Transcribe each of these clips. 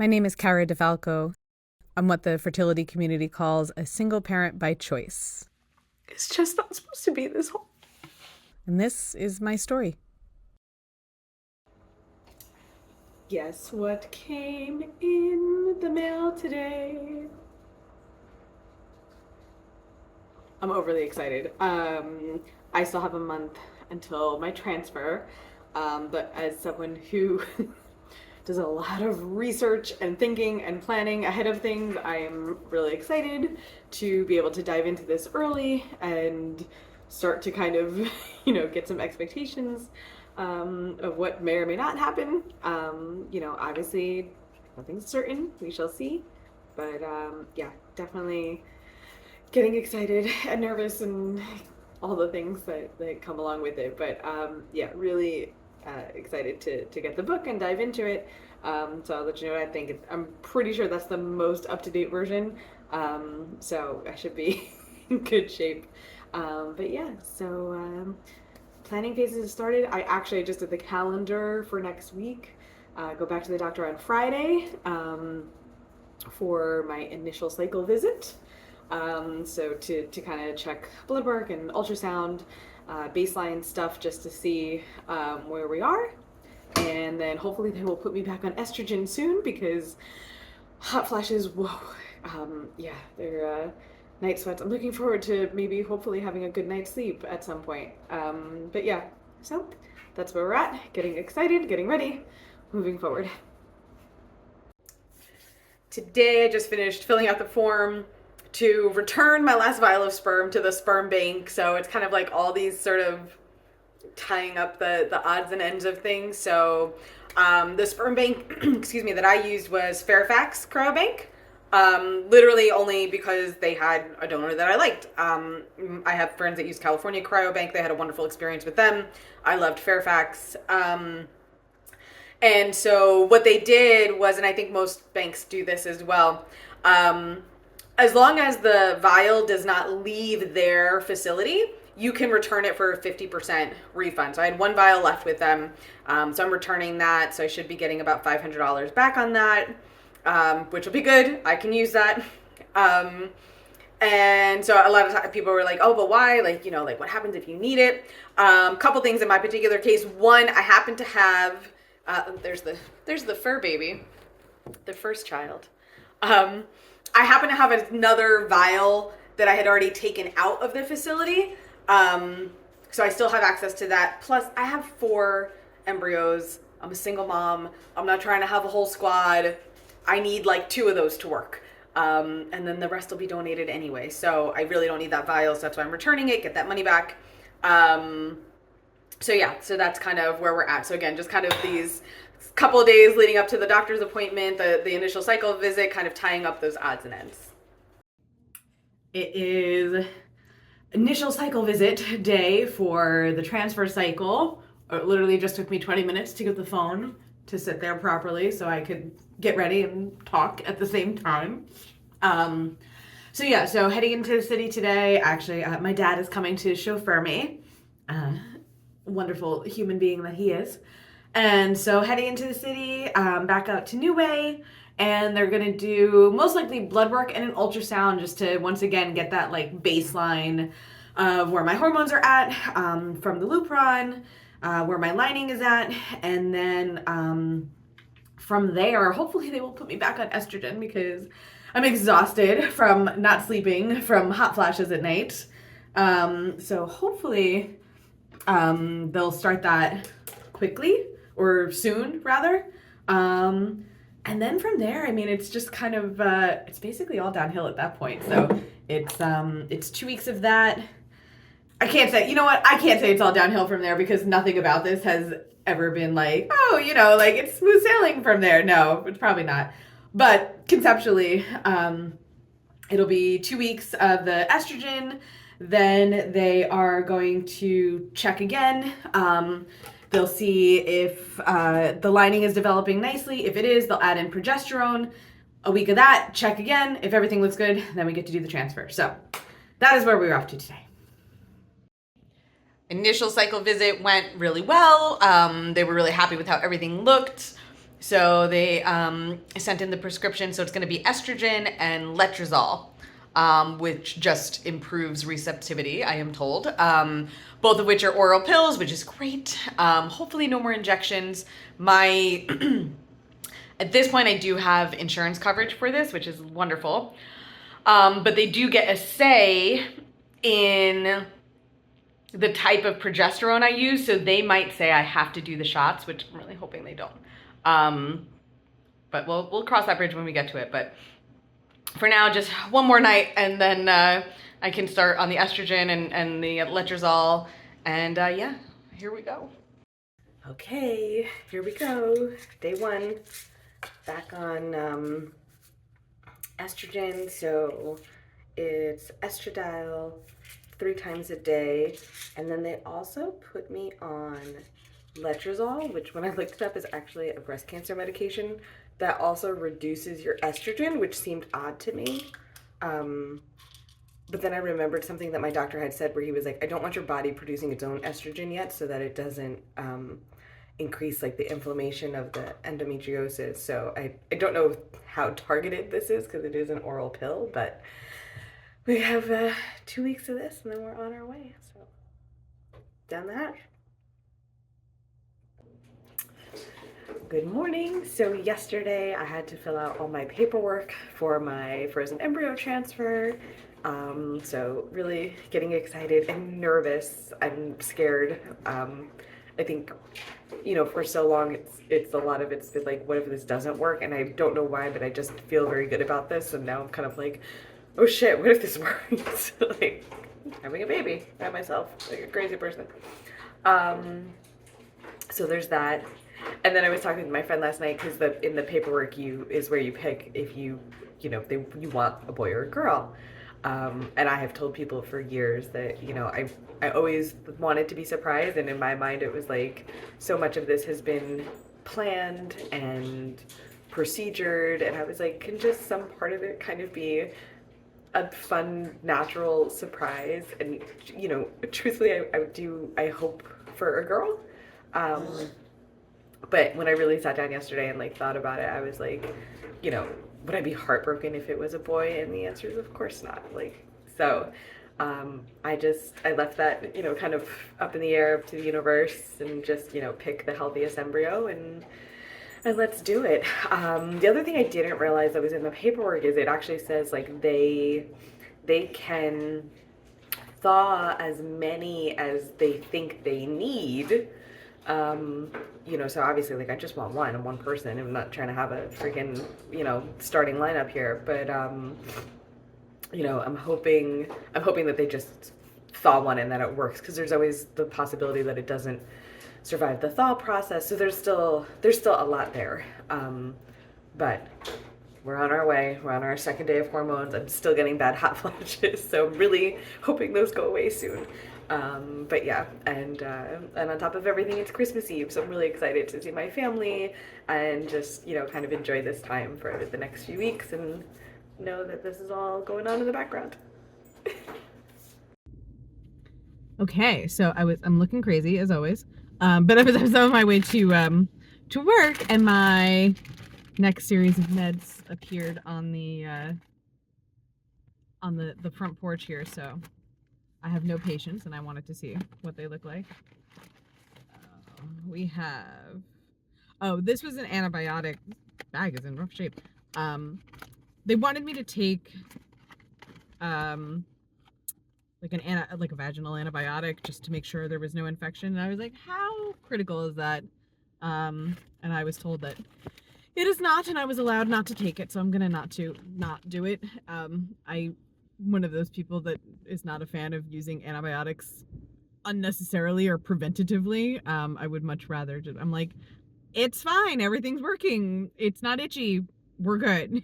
My name is Cara DeFalco. I'm what the fertility community calls a single parent by choice. It's just not supposed to be this whole. And this is my story. Guess what came in the mail today? I'm overly excited. I still have a month until my transfer, but as someone who does a lot of research and thinking and planning ahead of things, I am really excited to be able to dive into this early and start to kind of, get some expectations of what may or may not happen. Obviously, nothing's certain. We shall see. But yeah, definitely getting excited and nervous and all the things that come along with it. But yeah, really excited to get the book and dive into it. So I'll let you know what I think. I'm pretty sure that's the most up-to-date version. So I should be in good shape. But yeah, so planning phases started. I actually just did the calendar for next week. Go back to the doctor on Friday for my initial cycle visit. So to kind of check blood work and ultrasound, baseline stuff just to see where we are. And then hopefully they will put me back on estrogen soon because hot flashes, whoa. Yeah, they're night sweats. I'm looking forward to maybe hopefully having a good night's sleep at some point. But yeah, so that's where we're at. Getting excited, getting ready, moving forward. Today I just finished filling out the form to return my last vial of sperm to the sperm bank. So it's kind of like all these sort of tying up the odds and ends of things. So the sperm bank, excuse me, that I used was Fairfax Cryobank. Literally only because they had a donor that I liked. I have friends that use California Cryobank. They had a wonderful experience with them. I loved Fairfax. And so what they did was, and I think most banks do this as well, as long as the vial does not leave their facility, you can return it for a 50% refund. So I had one vial left with them. So I'm returning that. So I should be getting about $500 back on that, which will be good. I can use that. And so a lot of times people were like, oh, but why? Like, what happens if you need it? Couple things in my particular case. One, I happen to have, there's the fur baby, the first child. I happen to have another vial that I had already taken out of the facility. So I still have access to that. Plus, I have 4 embryos. I'm a single mom. I'm not trying to have a whole squad. I need like 2 of those to work. And then the rest will be donated anyway. So I really don't need that vial. So that's why I'm returning it, get that money back. So yeah, so that's kind of where we're at. So again, just kind of these couple of days leading up to the doctor's appointment, the initial cycle visit, kind of tying up those odds and ends. It is initial cycle visit day for the transfer cycle. It literally just took me 20 minutes to get the phone to sit there properly so I could get ready and talk at the same time. So yeah, so heading into the city today, actually, my dad is coming to chauffeur me. Wonderful human being that he is. And so heading into the city, back out to New Way, and they're going to do most likely blood work and an ultrasound just to once again get that like baseline of where my hormones are at, from the Lupron, where my lining is at, and then from there, hopefully they will put me back on estrogen because I'm exhausted from not sleeping, from hot flashes at night. So hopefully they'll start that quickly, or soon rather. And then from there, I mean, it's just kind of, it's basically all downhill at that point. So it's 2 weeks of that. I can't say, I can't say it's all downhill from there because nothing about this has ever been like, oh, like it's smooth sailing from there. No, it's probably not. But conceptually, it'll be 2 weeks of the estrogen. Then they are going to check again. They'll see if the lining is developing nicely. If it is, they'll add in progesterone. A week of that, check again. If everything looks good, then we get to do the transfer. So that is where we're off to today. Initial cycle visit went really well. They were really happy with how everything looked. So they sent in the prescription. So it's going to be estrogen and letrozole, which just improves receptivity, I am told. Both of which are oral pills, which is great. Hopefully, no more injections. My At this point, I do have insurance coverage for this, which is wonderful. But they do get a say in the type of progesterone I use, so they might say I have to do the shots, which I'm really hoping they don't. But we'll cross that bridge when we get to it. But for now, just one more night, and then I can start on the estrogen and the letrozole. And yeah, here we go. Okay, here we go. Day one, back on estrogen. So it's estradiol 3 times a day, and then they also put me on letrozole, which when I looked it up is actually a breast cancer medication that also reduces your estrogen, which seemed odd to me. But then I remembered something that my doctor had said where he was like, I don't want your body producing its own estrogen yet so that it doesn't increase like the inflammation of the endometriosis. So I don't know how targeted this is because it is an oral pill, but we have 2 weeks of this and then we're on our way. So down the hatch. Good morning. So yesterday I had to fill out all my paperwork for my frozen embryo transfer. So really getting excited and nervous. I'm scared. I think, for so long it's a lot of it's been like, what if this doesn't work? And I don't know why, but I just feel very good about this. And now I'm kind of like, oh shit, what if this works? Like having a baby by myself, like a crazy person. So there's that. And then I was talking to my friend last night because in the paperwork is where you pick if you want a boy or a girl. And I have told people for years that, I always wanted to be surprised. And in my mind, it was like so much of this has been planned and procedured. And I was like, can just some part of it kind of be a fun, natural surprise? And, truthfully, I hope for a girl. But when I really sat down yesterday and like thought about it, I was like, would I be heartbroken if it was a boy? And the answer is of course not. So I left that, kind of up in the air, up to the universe, and just, pick the healthiest embryo and let's do it. The other thing I didn't realize that was in the paperwork is it actually says like they can thaw as many as they think they need. So obviously like I just want one person. I'm not trying to have a freaking, starting lineup here, but I'm hoping that they just thaw one and that it works, because there's always the possibility that it doesn't survive the thaw process. So there's still a lot there. But we're on our way. We're on our second day of hormones. I'm still getting bad hot flashes, so I'm really hoping those go away soon. But yeah, and on top of everything, it's Christmas Eve, so I'm really excited to see my family and just, kind of enjoy this time for the next few weeks and know that this is all going on in the background. Okay, so I'm looking crazy as always, but I was on my way to work, and my next series of meds appeared on the front porch here, so I have no patience, and I wanted to see what they look like. We have... Oh, this was an antibiotic. Bag is in rough shape. They wanted me to take like a vaginal antibiotic just to make sure there was no infection. And I was like, how critical is that? And I was told that it is not, and I was allowed not to take it, so I'm gonna not do it. I'm one of those people that is not a fan of using antibiotics unnecessarily or preventatively. I would much rather I'm like, it's fine, everything's working, it's not itchy, we're good.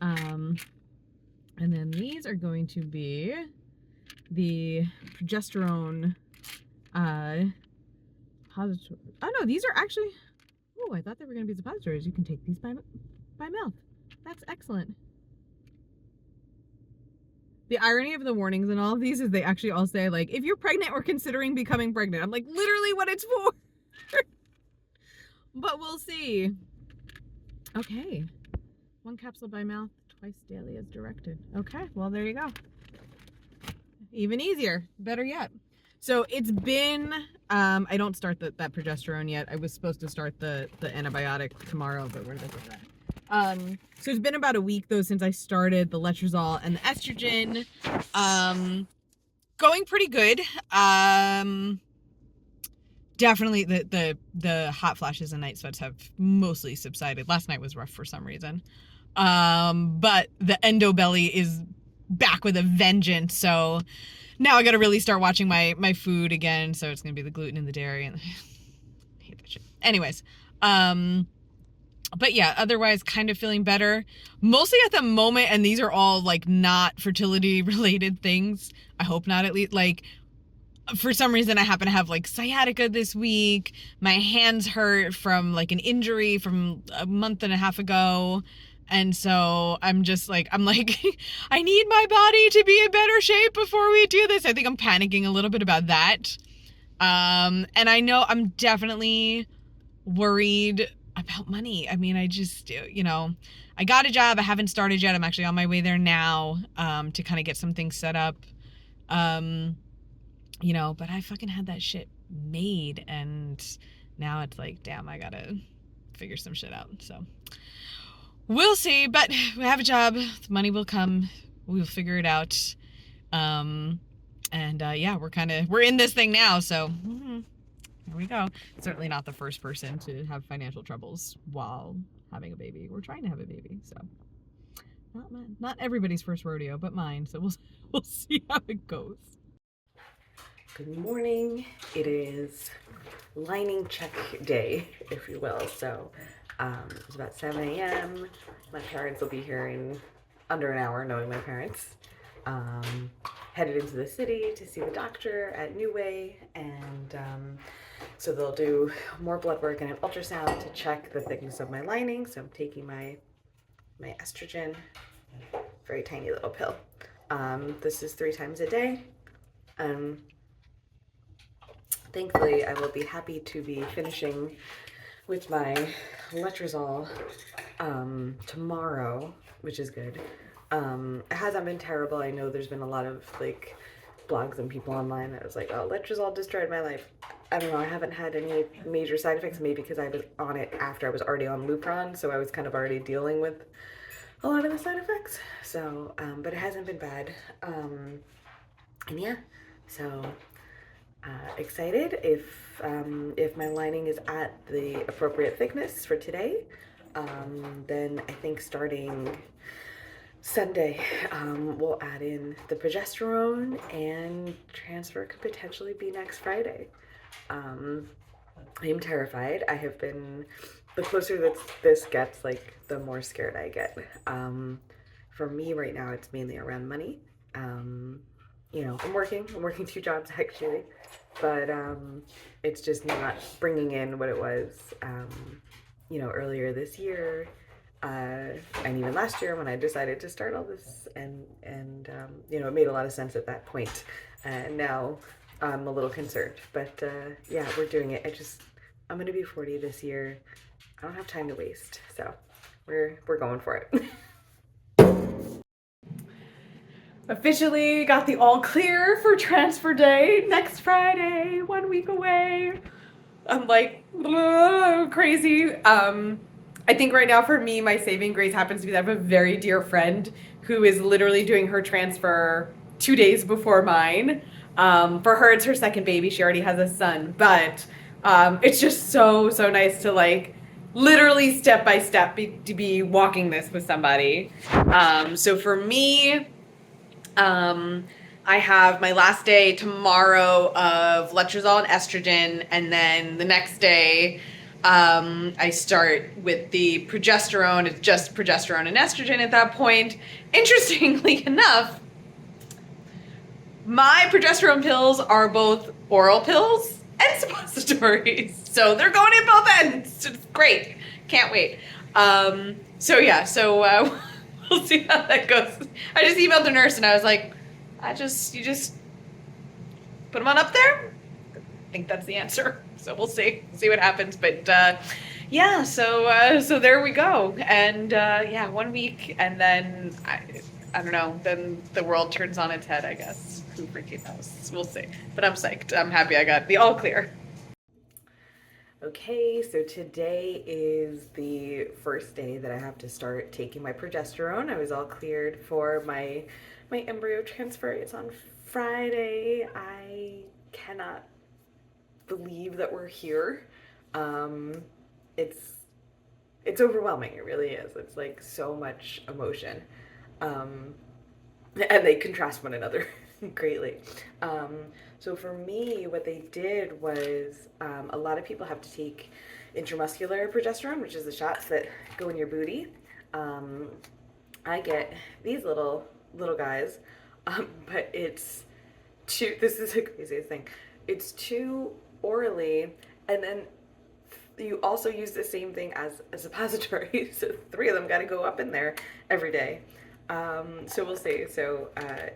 And then these are going to be the progesterone suppositories. Oh no, these are actually, I thought they were going to be suppositories. You can take these by mouth. That's excellent. The irony of the warnings in all of these is they actually all say, like, if you're pregnant or considering becoming pregnant. I'm like, literally what it's for. but we'll see. Okay. 1 capsule by mouth twice daily as directed. Okay, well, there you go. Even easier. Better yet. So it's been, I don't start that progesterone yet. I was supposed to start the antibiotic tomorrow, but where did I put that? So it's been about a week though since I started the letrozole and the estrogen. Going pretty good. Definitely the hot flashes and night sweats have mostly subsided. Last night was rough for some reason. But the endo belly is back with a vengeance. So now I got to really start watching my food again. So it's going to be the gluten and the dairy, and I hate that shit. Anyways, but yeah, otherwise kind of feeling better. Mostly at the moment, and these are all like not fertility related things. I hope not, at least. Like, for some reason I happen to have like sciatica this week. My hands hurt from like an injury from a month and a half ago. And so I'm like, I need my body to be in better shape before we do this. I think I'm panicking a little bit about that. And I know I'm definitely worried about money. I mean, I just, I got a job. I haven't started yet. I'm actually on my way there now, to kind of get some things set up. But I fucking had that shit made, and now it's like, damn, I gotta figure some shit out. So we'll see, but we have a job. The money will come. We'll figure it out. Yeah, we're in this thing now. So here we go. Certainly not the first person to have financial troubles while having a baby. We're trying to have a baby, so not everybody's first rodeo, but mine. So we'll see how it goes. Good morning. It is lining check day, if you will. So it's about 7 a.m. My parents will be here in under an hour, knowing my parents. Headed into the city to see the doctor at New Way, and so they'll do more blood work and an ultrasound to check the thickness of my lining. So I'm taking my estrogen, very tiny little pill. This is 3 times a day. Thankfully, I will be happy to be finishing with my letrozole tomorrow, which is good. It hasn't been terrible. I know there's been a lot of like blogs and people online that was like, oh, letrozole destroyed my life. I don't know. I haven't had any major side effects, maybe because I was on it after I was already on Lupron, so I was kind of already dealing with a lot of the side effects. So, but it hasn't been bad. And yeah, so excited. If my lining is at the appropriate thickness for today, then I think starting Sunday, we'll add in the progesterone, and transfer could potentially be next Friday. I'm terrified. I have been, the closer that this gets, like, the more scared I get. For me right now, it's mainly around money. I'm working 2 jobs actually, but it's just not bringing in what it was, earlier this year, and even last year when I decided to start all this, and it made a lot of sense at that point, and now I'm a little concerned, but yeah, we're doing it. I'm gonna be 40 this year. I don't have time to waste, so we're going for it. Officially got the all clear for transfer day next Friday, 1 week away. I'm like crazy. I think right now for me, my saving grace happens to be that I have a very dear friend who is literally doing her transfer 2 days before mine. For her, it's her second baby. She already has a son, but it's just so nice to like literally step by step to be walking this with somebody. So for me, I have my last day tomorrow of letrozole and estrogen, and then the next day I start with the progesterone. It's just progesterone and estrogen at that point. Interestingly enough, my progesterone pills are both oral pills and suppositories, so they're going in both ends. It's great. Can't wait. We'll see how that goes. I just emailed the nurse and I was like, you just put them on up there? I think that's the answer. So we'll see what happens. But Yeah, so there we go. And yeah, 1 week, and then I don't know. Then the world turns on its head, I guess. Who freaking knows? We'll see. But I'm psyched. I'm happy I got the all clear. Okay, so today is the first day that I have to start taking my progesterone. I was all cleared for my embryo transfer. It's on Friday. I cannot believe that we're here. Um, it's it's overwhelming. It really is. It's like so much emotion, um, and they contrast one another greatly. Um, so for me, what they did was a lot of people have to take intramuscular progesterone, which is the shots that go in your booty. Um, I get these little guys, but it's two. This is the craziest thing. It's two orally, and then you also use the same thing as a suppository. So three of them got to go up in there every day. So we'll see. So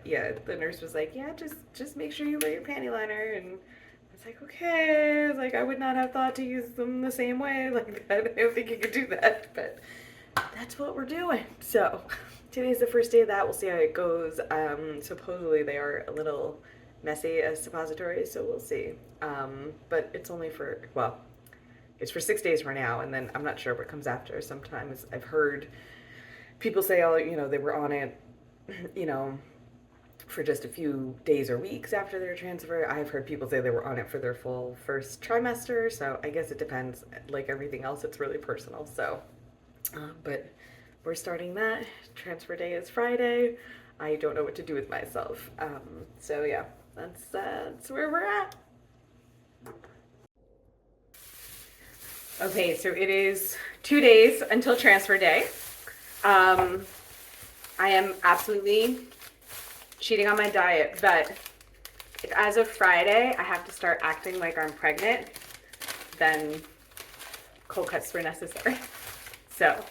yeah, the nurse was like, yeah, just make sure you wear your panty liner. And I was like, okay. I was like, I would not have thought to use them the same way. Like, I don't think you could do that, but that's what we're doing. So today's the first day of that. We'll see how it goes. Supposedly they are a little messy as suppositories, so we'll see. But it's only for, well, it's for 6 days for now, and then I'm not sure what comes after. Sometimes I've heard people say, oh, they were on it, for just a few days or weeks after their transfer. I've heard people say they were on it for their full first trimester, so I guess it depends. Like everything else, it's really personal. So, but we're starting that. Transfer day is Friday. I don't know what to do with myself. So yeah, that's where we're at. Okay, so it is 2 days until transfer day. I am absolutely cheating on my diet, but if as of Friday I have to start acting like I'm pregnant, then cold cuts were necessary. So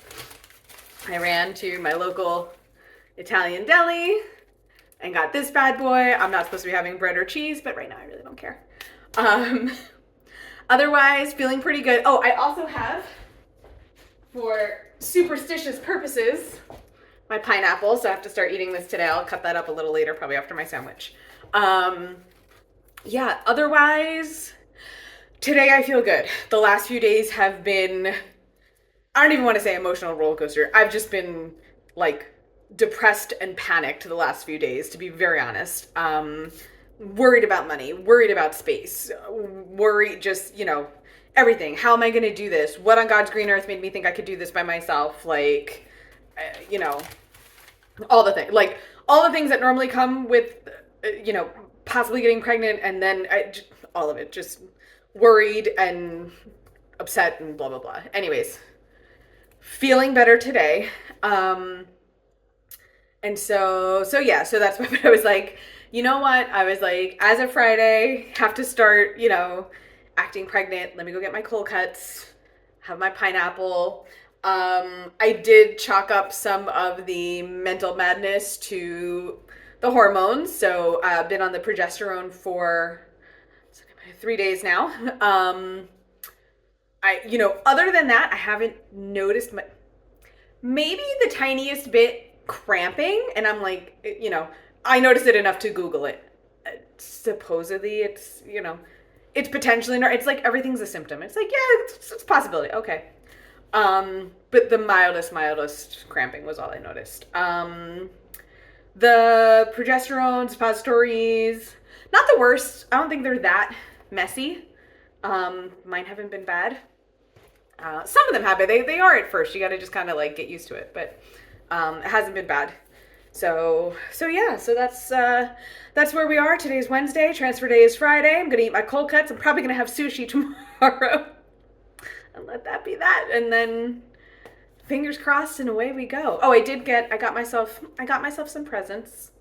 I ran to my local Italian deli and got this bad boy. I'm not supposed to be having bread or cheese, but right now I really don't care. Otherwise, feeling pretty good. Oh, I also have, for superstitious purposes, my pineapple. So I have to start eating this today. I'll cut that up a little later, probably after my sandwich. Yeah, otherwise, today I feel good. The last few days have been, I don't even want to say emotional roller coaster. I've just been like depressed and panicked the last few days, to be very honest. Worried about money, worried about space, worried just, everything. How am I going to do this? What on God's green earth made me think I could do this by myself? Like, all the things, like all the things that normally come with, possibly getting pregnant, and then all of it, just worried and upset and blah, blah, blah. Anyways, feeling better today. And so yeah, so that's what I was like, you know what? I was like, as of Friday, have to start, acting pregnant. Let me go get my cold cuts, have my pineapple. I did chalk up some of the mental madness to the hormones. So I've been on the progesterone for 3 days now. Other than that, I haven't noticed maybe the tiniest bit cramping, and I'm like, I noticed it enough to Google it. Supposedly it's, it's potentially not, it's like everything's a symptom. It's like, yeah, it's a possibility. Okay. But the mildest cramping was all I noticed. The progesterone suppositories, not the worst. I don't think they're that messy. Mine haven't been bad. Some of them have been. They are at first. You got to just kind of like get used to it, but it hasn't been bad. So yeah, so that's where we are. Today's Wednesday. Transfer day is Friday. I'm gonna eat my cold cuts. I'm probably gonna have sushi tomorrow, and let that be that. And then fingers crossed, and away we go. Oh, I got myself some presents.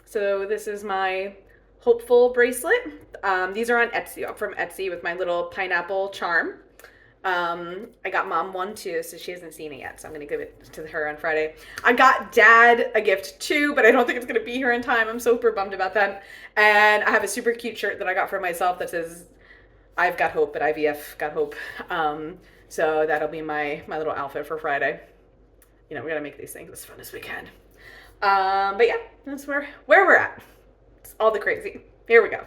So this is my hopeful bracelet. These are on Etsy, from Etsy, with my little pineapple charm. I got mom one too, so she hasn't seen it yet, so I'm gonna give it to her on Friday. I got dad a gift too, but I don't think it's gonna be here in time. I'm super bummed about that. And I have a super cute shirt that I got for myself that says, I've got hope, but IVF got hope. So that'll be my little outfit for Friday. You know, we gotta make these things as fun as we can. But yeah, that's where we're at. It's all the crazy. Here we go.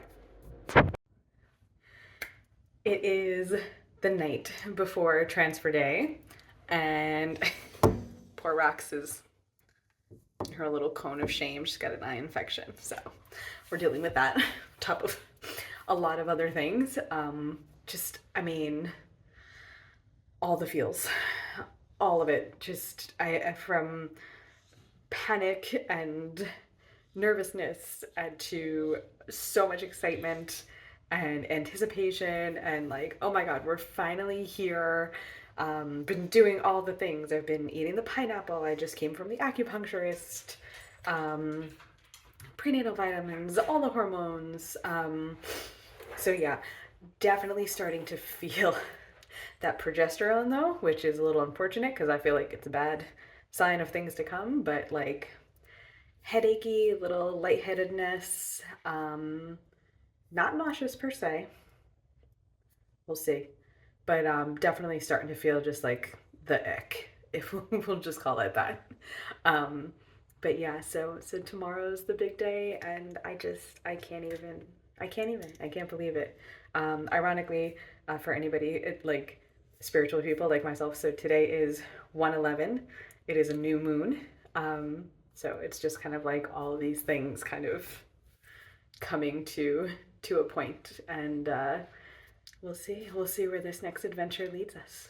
It is the night before transfer day, and poor Rox is in her little cone of shame. She's got an eye infection, so we're dealing with that on top of a lot of other things. I mean, all the feels, all of it. Just from panic and nervousness and to so much excitement and anticipation and like, oh my God, we're finally here. Been doing all the things. I've been eating the pineapple. I just came from the acupuncturist. Prenatal vitamins, all the hormones. So yeah, definitely starting to feel that progesterone though, which is a little unfortunate because I feel like it's a bad sign of things to come, but like headachy, little lightheadedness, not nauseous per se. We'll see. But definitely starting to feel just like the ick, if we'll just call it that. But yeah, so tomorrow's the big day, and I can't believe it. Ironically, for anybody like spiritual people like myself, so today is 1/11. It is a new moon. So it's just kind of like all of these things kind of coming to a point, and we'll see where this next adventure leads us.